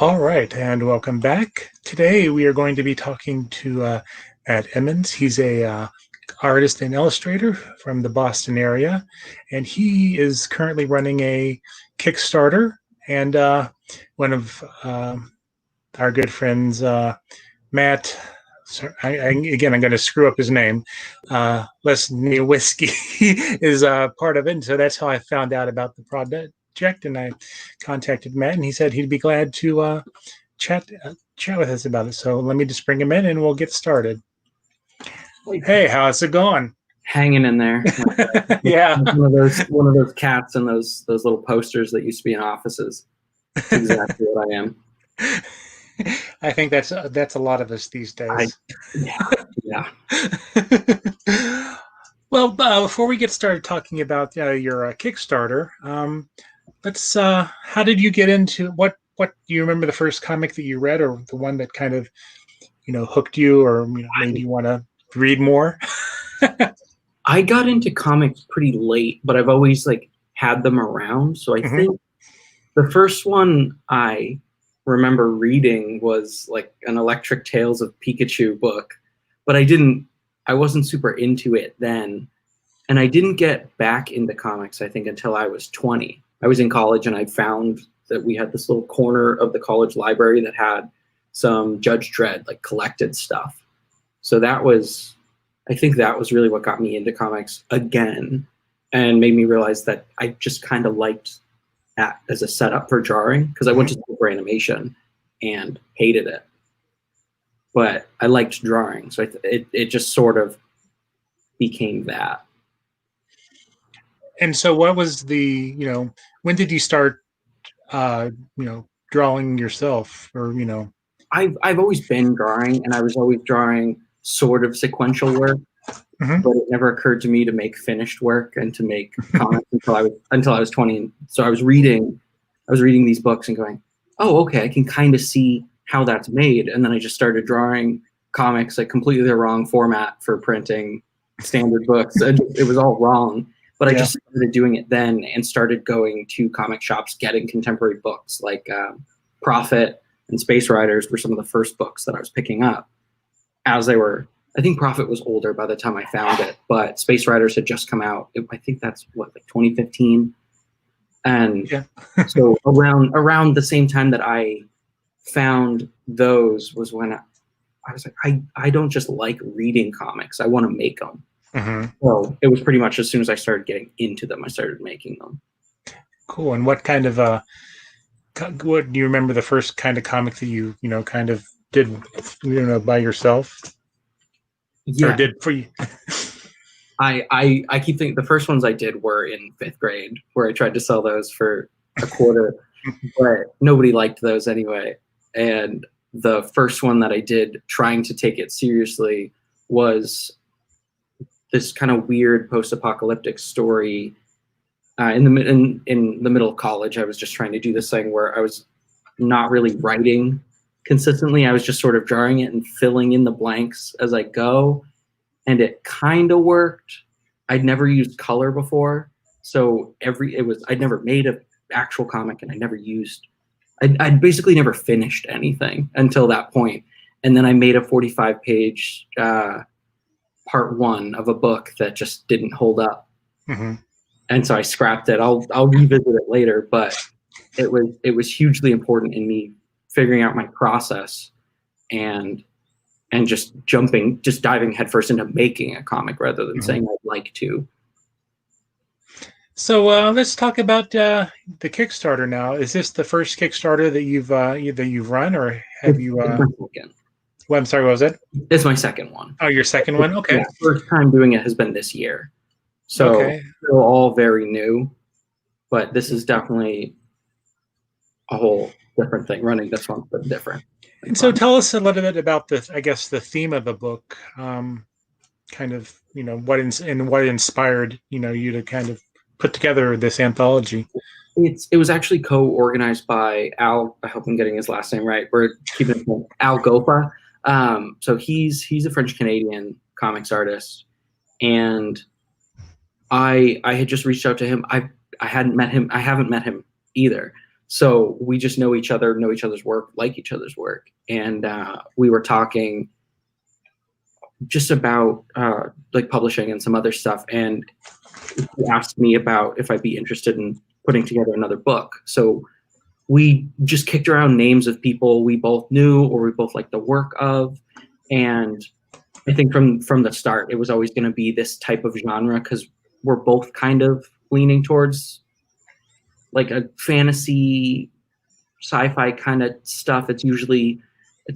All right, and welcome back. Today we are going to be talking to Matt Emmons. He's a artist and illustrator from the Boston area, and he is currently running a Kickstarter. And one of our good friends, Matt. Again, I'm going to screw up his name. Lesniewski is part of it, and so that's how I found out about the project. And I contacted Matt, and he said he'd be glad to chat with us about it. So let me just bring him in, and we'll get started. Hey, how's it going? Hanging in there. Yeah, one of those cats and those little posters that used to be in offices. That's exactly what I am. I think that's a lot of us these days. Yeah. Well, before we get started talking about your Kickstarter, let's. How did you get into what? Do you remember the first comic that you read, or the one that kind of, hooked you, or made you want to read more? I got into comics pretty late, but I've always had them around. So I think the first one I remember reading was an Electric Tales of Pikachu book, but I wasn't super into it then. And I didn't get back into comics, I think, until I was 20. I was in college and I found that we had this little corner of the college library that had some Judge Dredd, collected stuff. So I think that was really what got me into comics again and made me realize that I just kind of liked that as a setup for drawing, because I went to school for animation and hated it. But I liked drawing, so it just sort of became that. And so what was the, when did you start, drawing yourself, or, I've always been drawing, and I was always drawing sort of sequential work, but it never occurred to me to make finished work and to make comics until I was 20. So I was reading these books and going, oh, okay, I can kind of see how that's made. And then I just started drawing comics completely the wrong format for printing standard books. And it was all wrong. But I just started doing it then and started going to comic shops, getting contemporary books Prophet and Space Riders were some of the first books that I was picking up as they were. I think Prophet was older by the time I found it, but Space Riders had just come out. I think that's 2015. And so around the same time that I found those was when I was like, I don't just like reading comics. I want to make them. So it was pretty much as soon as I started getting into them, I started making them. Cool. And what kind of what do you remember the first kind of comic that you kind of did by yourself? Yeah. Or did for you? I keep thinking the first ones I did were in 5th grade, where I tried to sell those for a quarter, but nobody liked those anyway. And the first one that I did trying to take it seriously was this kind of weird post-apocalyptic story. In the middle of college, I was just trying to do this thing where I was not really writing consistently. I was just sort of drawing it and filling in the blanks as I go. And it kind of worked. I'd never used color before. So I'd never made an actual comic, and I'd basically never finished anything until that point. And then I made a 45-page part 1 of a book that just didn't hold up. And so I scrapped it. I'll revisit it later, but it was hugely important in me figuring out my process and just diving headfirst into making a comic rather than saying I'd like to. So let's talk about the Kickstarter now. Is this the first Kickstarter that you've run, or have you? Well, I'm sorry, what was it? It's my second one. Oh, your second one? Okay. Yeah, first time doing it has been this year. So They're all very new, but this is definitely a whole different thing. Running this one, but different. And so tell us a little bit about the theme of the book, kind of, what inspired, you to kind of put together this anthology. It was actually co-organized by Al. I hope I'm getting his last name right. We're keeping it Al Gofa. So he's a French Canadian comics artist, and I had just reached out to him. I hadn't met him. I haven't met him either. So we just know each other's work, like each other's work. And we were talking just about like publishing and some other stuff. And he asked me about if I'd be interested in putting together another book. So we just kicked around names of people we both knew or we both liked the work of. And I think from the start, it was always going to be this type of genre because we're both kind of leaning towards like a fantasy, sci-fi kind of stuff. It's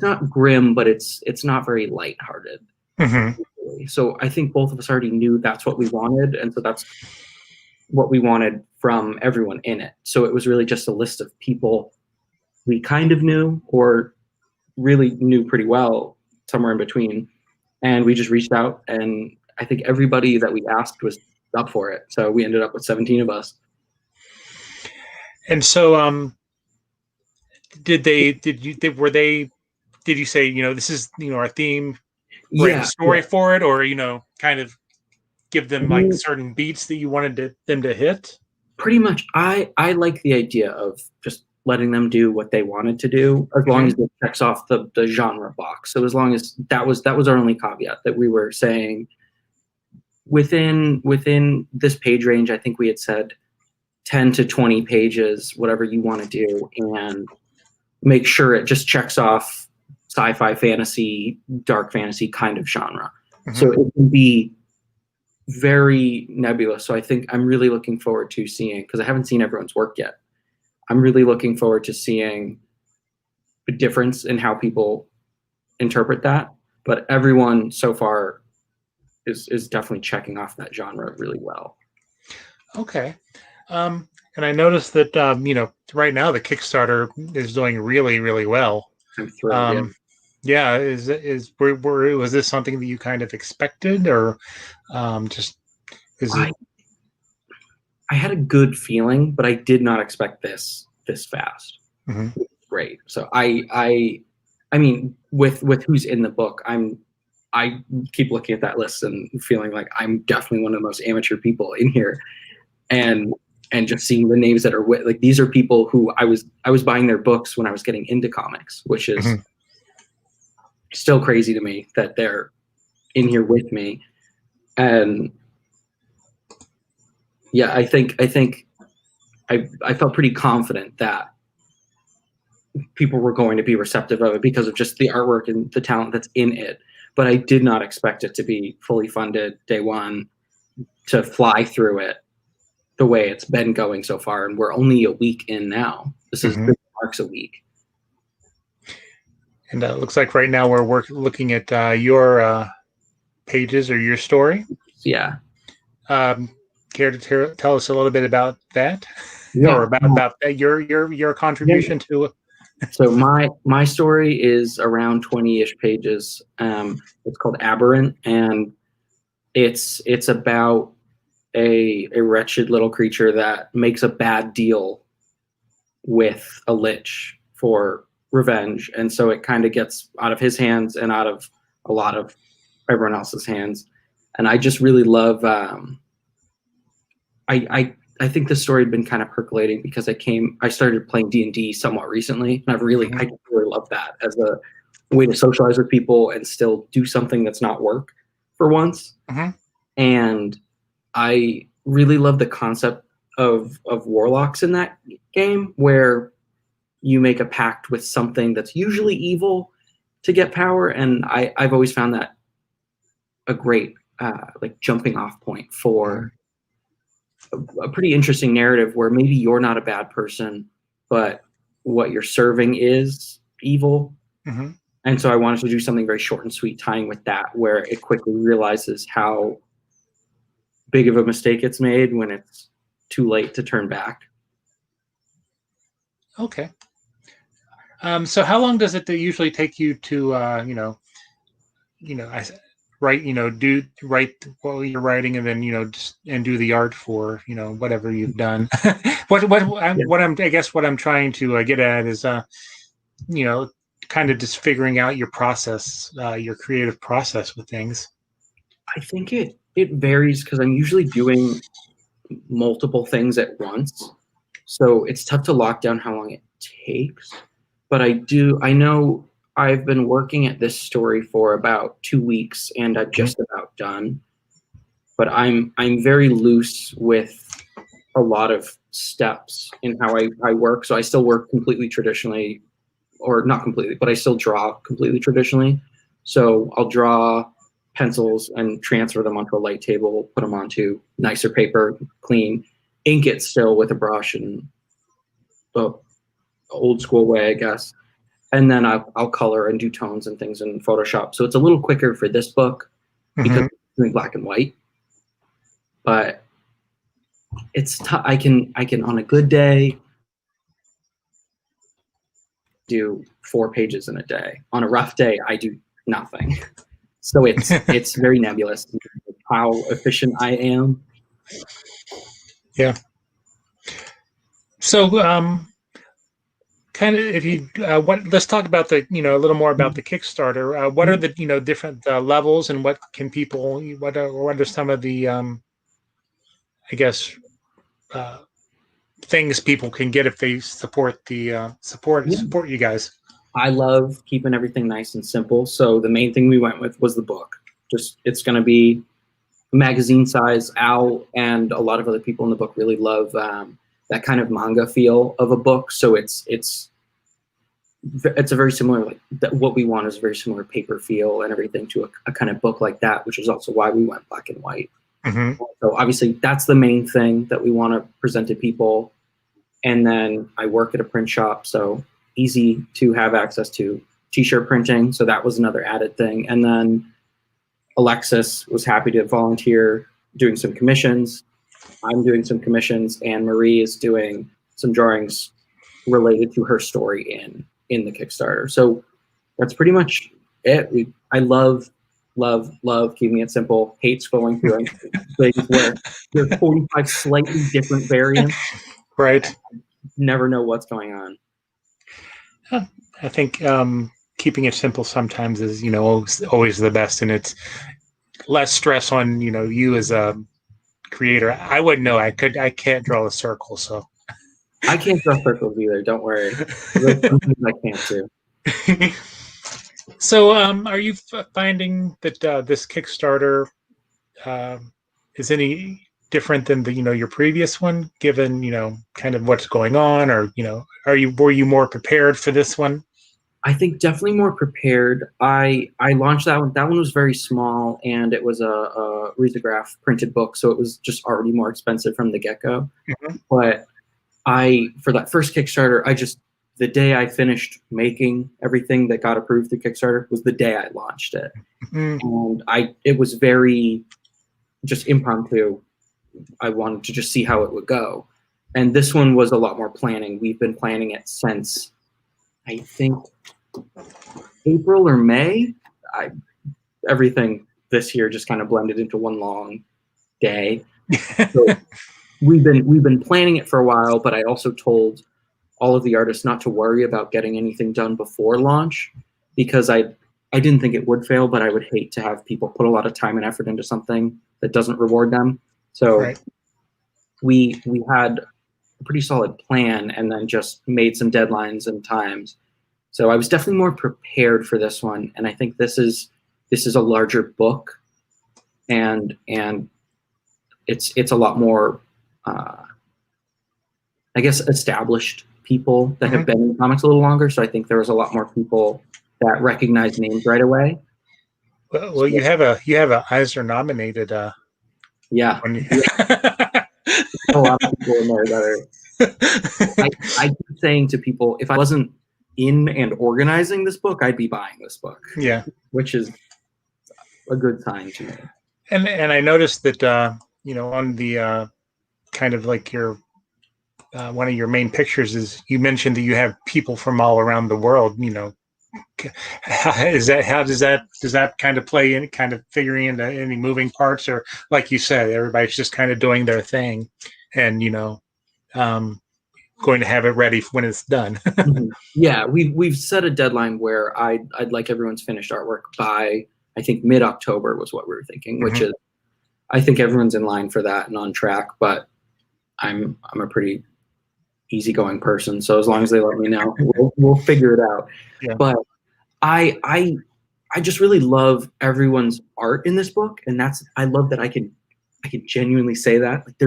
not grim, but it's not very lighthearted. Mm-hmm. So I think both of us already knew that's what we wanted, and so that's what we wanted from everyone in it. So it was really just a list of people we kind of knew or really knew pretty well, somewhere in between. And we just reached out, and I think everybody that we asked was up for it. So we ended up with 17 of us. And so, did you say, this is, our theme, write a story for it, or, kind of give them like certain beats that you wanted them to hit? Pretty much. I like the idea of just letting them do what they wanted to do, as long as it checks off the genre box. So as long as that was our only caveat, that we were saying within this page range, I think we had said 10 to 20 pages, whatever you want to do, and make sure it just checks off sci-fi, fantasy, dark fantasy kind of genre. So it can be very nebulous. So I think I'm really looking forward to seeing, because I haven't seen everyone's work yet, I'm really looking forward to seeing the difference in how people interpret that. But everyone so far is definitely checking off that genre really well. Okay. And I noticed that, right now the Kickstarter is doing really, really well. I'm thrilled. Yeah. Was this something that you kind of expected, or just is it? I had a good feeling, but I did not expect this fast. Mm-hmm. Great. So I mean, with who's in the book, I keep looking at that list and feeling like I'm definitely one of the most amateur people in here, and just seeing the names that are like, these are people who I was buying their books when I was getting into comics, which is still crazy to me that they're in here with me. And yeah, I think I felt pretty confident that people were going to be receptive of it because of just the artwork and the talent that's in it. But I did not expect it to be fully funded day one, to fly through it the way it's been going so far. And we're only a week in now. This marks a week. And it looks like right now we're looking at your pages or your story. Yeah. Care to tell us a little bit about that? Yeah. Or about that, your contribution to it? So my story is around 20-ish pages. It's called Aberrant, and it's about a wretched little creature that makes a bad deal with a lich for revenge, and so it kind of gets out of his hands and out of a lot of everyone else's hands. And I just really love I think the story had been kind of percolating because I started playing D&D somewhat recently, and I really love that as a way to socialize with people and still do something that's not work for once. And I really love the concept of warlocks in that game, where you make a pact with something that's usually evil to get power. And I've always found that a great like jumping off point for a pretty interesting narrative where maybe you're not a bad person, but what you're serving is evil. And so I wanted to do something very short and sweet, tying with that, where it quickly realizes how big of a mistake it's made when it's too late to turn back. Okay. So how long does it usually take you to, write what you're writing, and then, and do the art for, whatever you've done? What I'm trying to get at is, kind of just figuring out your process, your creative process with things. I think it varies because I'm usually doing multiple things at once. So it's tough to lock down how long it takes. But I know I've been working at this story for about 2 weeks, and I'm just about done. But I'm very loose with a lot of steps in how I work. So I still work completely traditionally, or not completely, but I still draw completely traditionally. So I'll draw pencils and transfer them onto a light table, put them onto nicer paper, clean, ink it still with a brush and the old school way, I guess. And then I'll color and do tones and things in Photoshop. So it's a little quicker for this book because it's in black and white. But it's I can on a good day do 4 pages in a day. On a rough day, I do nothing. So it's very nebulous how efficient I am. Yeah. So kind of if you let's talk about the a little more about the Kickstarter. What are the different levels, and what can people what are some of the I guess things people can get if they support the support you guys? I love keeping everything nice and simple. So the main thing we went with was the book. Just it's going to be magazine size. Al and a lot of other people in the book really love that kind of manga feel of a book. So it's a very similar, like what we want is a very similar paper feel and everything to a kind of book like that, which is also why we went black and white. So obviously that's the main thing that we want to present to people. And then I work at a print shop, so easy to have access to t-shirt printing. So that was another added thing. And then Alexis was happy to volunteer doing some commissions. I'm doing some commissions, and Marie is doing some drawings related to her story in the Kickstarter. So that's pretty much it. I love keeping it simple. Hate scrolling through things where there's 45 slightly different variants. Right. Never know what's going on. I think keeping it simple sometimes is always the best, and it's less stress on you as a creator. I wouldn't know. I can't draw a circle, so I can't draw circles either. Don't worry. There's some things I can't do. So, are you finding that this Kickstarter is any different than the your previous one, given kind of what's going on, or were you more prepared for this one? I think definitely more prepared. I launched that one. That one was very small, and it was a risograph printed book, so it was just already more expensive from the get-go. But for that first Kickstarter, the day I finished making everything that got approved through Kickstarter was the day I launched it. And it was very just impromptu. I wanted to just see how it would go. And this one was a lot more planning. We've been planning it since, I think, April or May. Everything this year just kind of blended into one long day. So we've been planning it for a while, but I also told all of the artists not to worry about getting anything done before launch, because I didn't think it would fail, but I would hate to have people put a lot of time and effort into something that doesn't reward them. So we had a pretty solid plan, and then just made some deadlines and times. So I was definitely more prepared for this one, and I think this is a larger book, and it's a lot more I guess established people that have been in comics a little longer. So I think there was a lot more people that recognize names right away. Well, so, you have a Eisner nominated. Yeah. A lot of people in there that are. I keep saying to people, if I wasn't in and organizing this book, I'd be buying this book. Yeah, which is a good sign to me. And I noticed that on the kind of like your one of your main pictures is you mentioned that you have people from all around the world. Does that kind of play in, kind of figuring into any moving parts, or like you said, everybody's just kind of doing their thing, and going to have it ready when it's done. Yeah, we've set a deadline where I'd like everyone's finished artwork by, I think, mid-October was what we were thinking, which is, I think everyone's in line for that and on track. But I'm a pretty easygoing person. So as long as they let me know, we'll figure it out. Yeah. But I just really love everyone's art in this book, and I love that I can genuinely say that. Like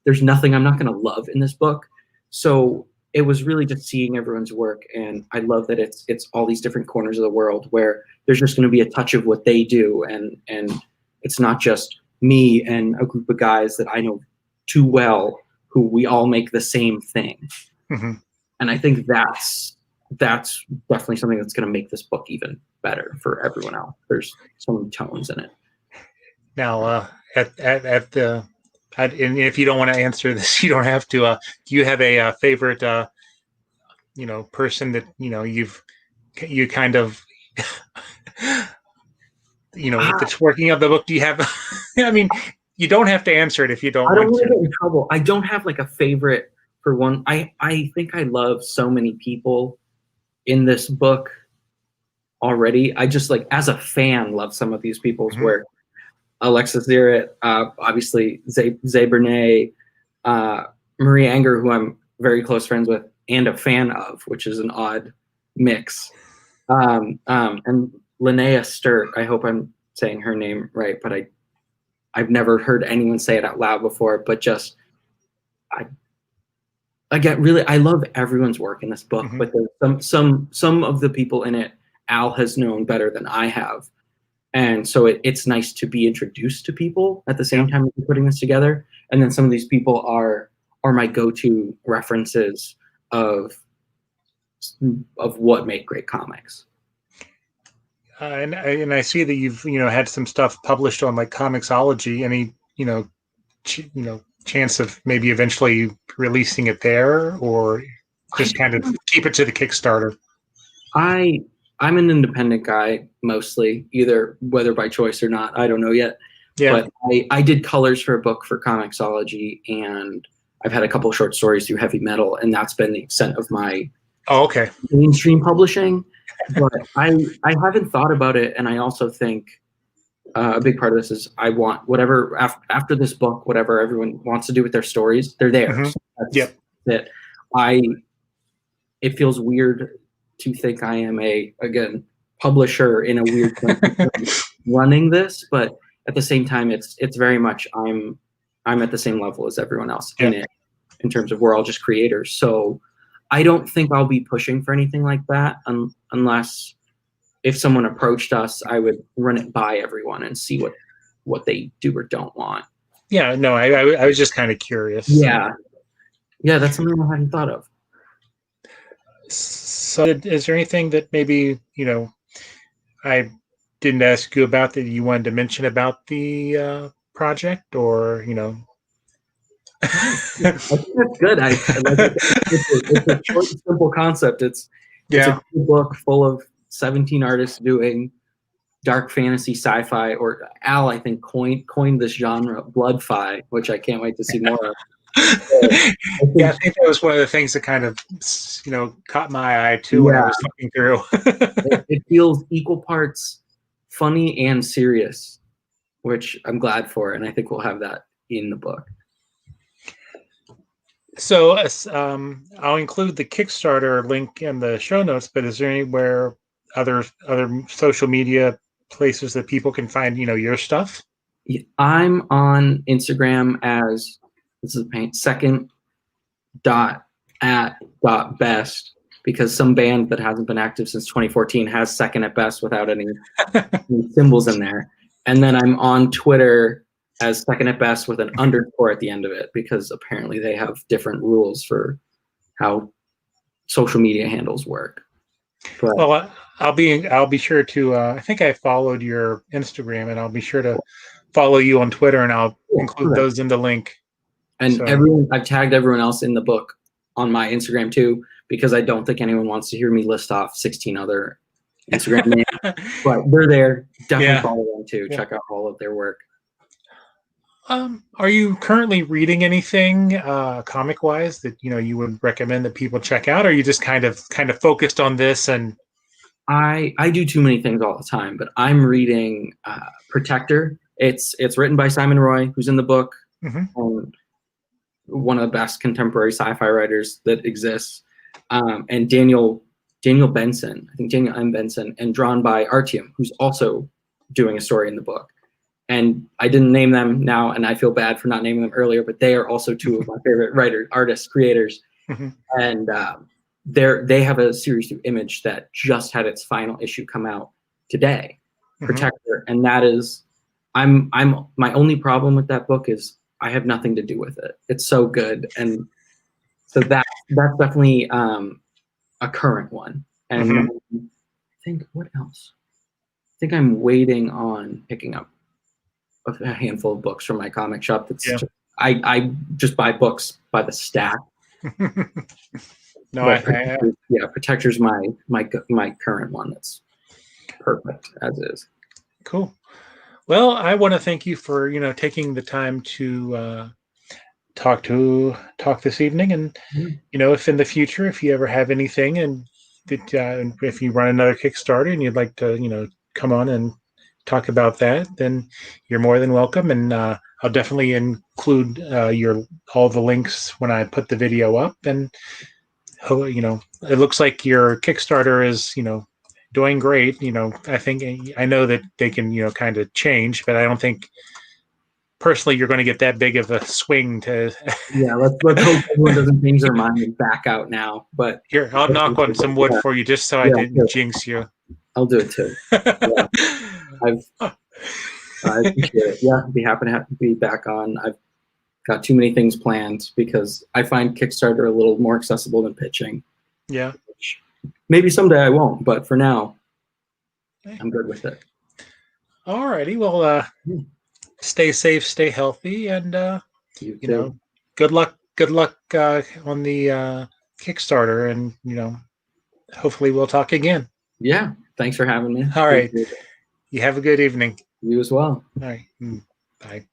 there's nothing I'm not going to love in this book. So it was really just seeing everyone's work, and I love that it's all these different corners of the world where there's just going to be a touch of what they do, and it's not just me and a group of guys that I know too well who we all make the same thing. Mm-hmm. And I think that's definitely something that's going to make this book even better for everyone else. There's so many tones in it. Now, and if you don't want to answer this, you don't have to. Do you have a favorite, person that you kind of, that's working on the book? Do you have? I mean, you don't have to answer it if you don't. I don't want to get in trouble. I don't have like a favorite for one. I think I love so many people in this book already. I just like as a fan love some of these people's work. Alexis Ziritt, obviously Burnay, Marie Enger, who I'm very close friends with and a fan of, which is an odd mix. And Linnea Sterte, I hope I'm saying her name right, but I've never heard anyone say it out loud before, but just I love everyone's work in this book, but there's some of the people in it Al has known better than I have. And so it's nice to be introduced to people at the same time as we're putting this together. And then some of these people are my go-to references of what make great comics. And I see that you've had some stuff published on like Comixology. Any chance of maybe eventually releasing it there, or just kind of keep it to the Kickstarter? I'm an independent guy mostly, either whether by choice or not, I don't know yet. Yeah. But I did colors for a book for Comixology, and I've had a couple of short stories through Heavy Metal, and that's been the extent of my mainstream publishing. But I haven't thought about it, and I also think a big part of this is I want whatever after this book, whatever everyone wants to do with their stories, they're there. So that's it. It feels weird to think I am a publisher in a weird way running this, but at the same time, it's very much I'm at the same level as everyone else in it, in terms of we're all just creators. So I don't think I'll be pushing for anything like that unless if someone approached us, I would run it by everyone and see what they do or don't want. Yeah, no, I was just kind of curious. Yeah, that's something I hadn't thought of. So is there anything that maybe, I didn't ask you about that you wanted to mention about the project, or, I think that's good. I like it. It's a short, simple concept. It's a cool book full of 17 artists doing dark fantasy sci-fi, or Al, I think, coined this genre, blood-fi, which I can't wait to see more of. I think that was one of the things that kind of, caught my eye too when I was looking through. It feels equal parts funny and serious, which I'm glad for, and I think we'll have that in the book. So I'll include the Kickstarter link in the show notes, but is there anywhere other social media places that people can find, your stuff? I'm on Instagram as second.at.best, because some band that hasn't been active since 2014 has second at best without any symbols in there. And then I'm on Twitter as second at best with an underscore at the end of it, because apparently they have different rules for how social media handles work. But, well, I'll be sure to. I think I followed your Instagram, and I'll be sure to follow you on Twitter, and I'll include those in the link. And I've tagged everyone else in the book on my Instagram too, because I don't think anyone wants to hear me list off 16 other Instagram names. But they're there. Definitely follow them too. Yeah. Check out all of their work. Are you currently reading anything comic-wise that you would recommend that people check out? Or are you just kind of focused on this? And I do too many things all the time, but I'm reading Protector. It's written by Simon Roy, who's in the book. one of the best contemporary sci-fi writers that exists, and Daniel Benson, I think Daniel M. Benson, and drawn by Artyom, who's also doing a story in the book. And I didn't name them now, and I feel bad for not naming them earlier, but they are also two of my favorite writers, artists, creators. And they have a series through Image that just had its final issue come out today, Protector, and that is, my only problem with that book is I have nothing to do with it. It's so good, and so that's definitely a current one. And I think, what else? I think I'm waiting on picking up a handful of books from my comic shop. That's just, I just buy books by the stack. No, Protector's my current one. That's perfect as is. Cool. Well, I want to thank you for taking the time to talk this evening, and if in the future, if you ever have anything, and that if you run another Kickstarter and you'd like to come on and talk about that, then you're more than welcome. And I'll definitely include all the links when I put the video up. And it looks like your Kickstarter is doing great. I know that they can kind of change, but I don't think personally you're going to get that big of a swing to. Yeah, let's hope everyone doesn't change their mind and back out now. But here, I'll knock on some wood for you just so I didn't jinx you. I'll do it too. I appreciate it. Yeah, I'd be happy to be back on. I've got too many things planned because I find Kickstarter a little more accessible than pitching. Yeah. Maybe someday I won't, but for now, I'm good with it. All righty. Well, stay safe, stay healthy, and good luck on the Kickstarter, and hopefully we'll talk again. Yeah. Thanks for having me. All right. You have a good evening. You as well. All right. Bye.